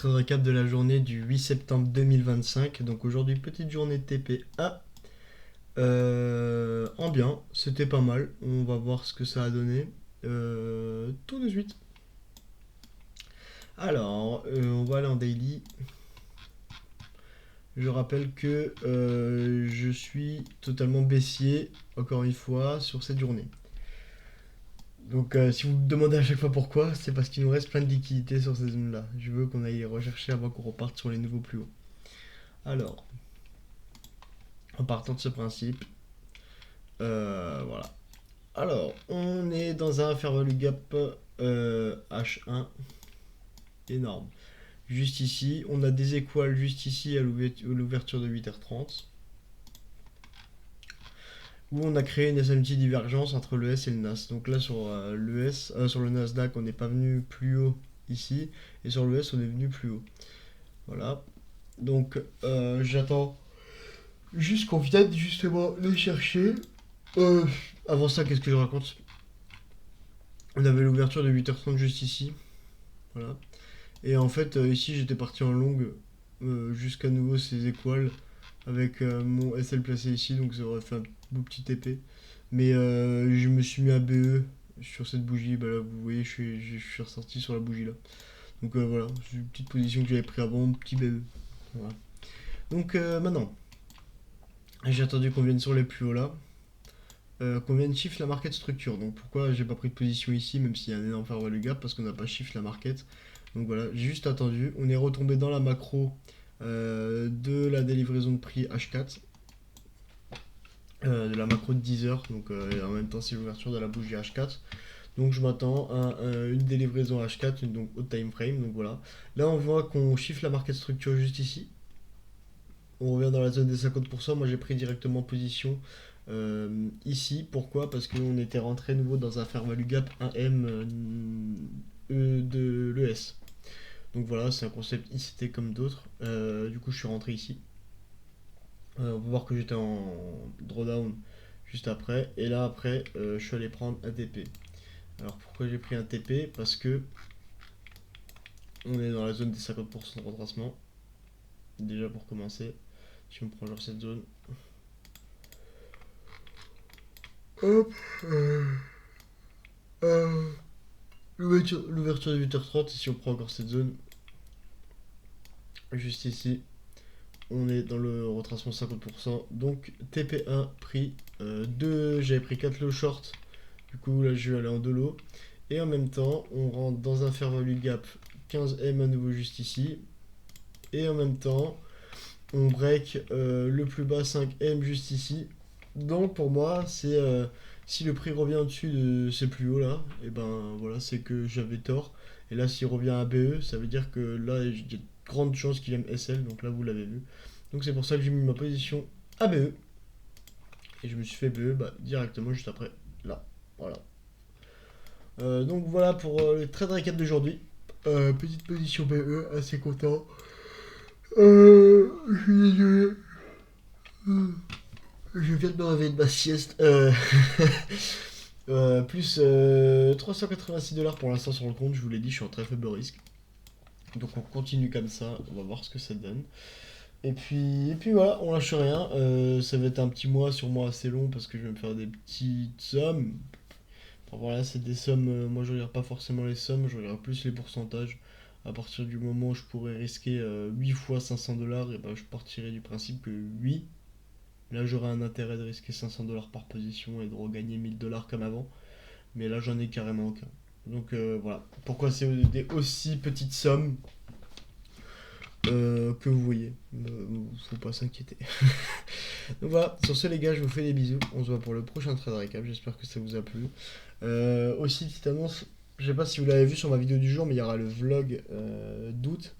Récap de la journée du 8 septembre 2025. Donc aujourd'hui, petite journée de TP1. En bien, c'était pas mal. On va voir ce que ça a donné tout de suite. Alors, on va aller en daily. Je rappelle que je suis totalement baissier, encore une fois, sur cette journée. Donc si vous me demandez à chaque fois pourquoi, c'est parce qu'il nous reste plein de liquidités sur ces zones-là. Je veux qu'on aille les rechercher avant qu'on reparte sur les nouveaux plus hauts. Alors, en partant de ce principe, voilà. Alors, on est dans un fair value gap H1 énorme. Juste ici, on a des équales juste ici à l'ouverture de 8h30. Où on a créé une SMT divergence entre le S et le NAS. Donc là sur sur le Nasdaq, on n'est pas venu plus haut ici. Et sur le S, on est venu plus haut. Voilà. Donc j'attends juste qu'on vienne justement les chercher. Euh, Avant ça, qu'est-ce que je raconte? On avait l'ouverture de 8h30 juste ici. Voilà. Et en fait, ici, j'étais parti en longue jusqu'à nouveau ces équales avec mon SL placé ici, donc ça aurait fait un beau petit TP. Mais je me suis mis à BE sur cette bougie. Bah là, vous voyez, je suis ressorti sur la bougie là. Donc voilà, c'est une petite position que j'avais pris avant, petit BE. Voilà. Donc maintenant, j'ai attendu qu'on vienne sur les plus hauts là. Qu'on vienne shift la market structure. Donc pourquoi j'ai pas pris de position ici, même s'il y a un énorme fair value gap, parce qu'on n'a pas shift la market. Donc voilà, j'ai juste attendu. On est retombé dans la macro de la délivraison de prix H4, de la macro de 10 heures. Donc en même temps, c'est l'ouverture de la bougie H4. Donc je m'attends à une délivraison H4, donc au time frame. Donc voilà. Là, on voit qu'on shift la market structure juste ici. On revient dans la zone des 50%. Moi, j'ai pris directement position ici. Pourquoi? Parce qu'on était rentré nouveau dans un fair value gap 1M de l'ES. Donc voilà, c'est un concept ICT comme d'autres. Du coup, je suis rentré ici. On peut voir que j'étais en drawdown juste après. Et là, après, je suis allé prendre un TP. Alors pourquoi j'ai pris un TP? Parce que on est dans la zone des 50% de retracement. Déjà pour commencer. Si on prend genre cette zone. Hop. Euh, L'ouverture de 8h30, si on prend encore cette zone, juste ici, on est dans le retracement 50%. Donc TP1 pris 2, j'avais pris 4 lots short. Du coup là je vais aller en 2 lots. Et en même temps, on rentre dans un fair value gap 15M à nouveau juste ici. Et en même temps, on break le plus bas 5M juste ici. Donc pour moi, c'est si le prix revient au-dessus de ces plus hauts là, et ben voilà, c'est que j'avais tort. Et là, s'il revient à BE, ça veut dire que là, il y a de grandes chances qu'il aime SL. Donc là, vous l'avez vu. Donc c'est pour ça que j'ai mis ma position à BE. Et je me suis fait BE bah, directement juste après. Là. Voilà. Donc voilà pour le trade récap d'aujourd'hui. Petite position BE, assez content. Je suis désolé. Je viens de me réveiller de ma sieste. Plus 386 $ pour l'instant sur le compte, je vous l'ai dit, je suis en très faible risque. Donc on continue comme ça, on va voir ce que ça donne. Et puis voilà, on lâche rien. Ça va être un petit mois sur moi assez long parce que je vais me faire des petites sommes. Enfin, voilà, c'est des sommes, moi je regarde pas forcément les sommes, je regarde plus les pourcentages. À partir du moment où je pourrais risquer 8 fois 500 $, et ben je partirai du principe que oui, là, j'aurais un intérêt de risquer 500 $ par position et de regagner 1000 $ comme avant. Mais là, j'en ai carrément aucun. Donc voilà. Pourquoi c'est des aussi petites sommes que vous voyez. Faut pas s'inquiéter. Donc voilà. Sur ce, les gars, je vous fais des bisous. On se voit pour le prochain trade récap. J'espère que ça vous a plu. Aussi, petite annonce. Je sais pas si vous l'avez vu sur ma vidéo du jour, mais il y aura le vlog d'août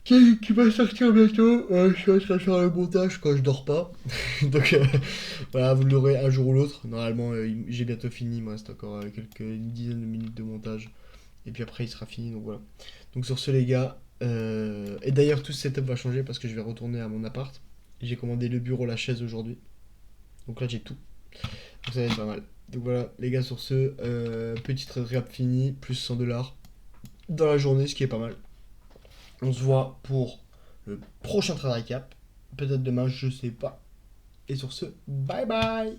qui va sortir bientôt. Je suis en train de faire le montage quand je dors pas. Donc voilà, vous l'aurez un jour ou l'autre. Normalement, j'ai bientôt fini. Il me reste encore une dizaine de minutes de montage. Et puis après, il sera fini. Donc voilà. Donc sur ce, les gars. Et d'ailleurs, tout ce setup va changer parce que je vais retourner à mon appart. J'ai commandé le bureau, la chaise aujourd'hui. Donc là, j'ai tout. Donc ça va être pas mal. Donc voilà, les gars, sur ce, petit trade rap fini. Plus 100 $ dans la journée, ce qui est pas mal. On se voit pour le prochain trade récap. Peut-être demain, je sais pas. Et sur ce, bye bye!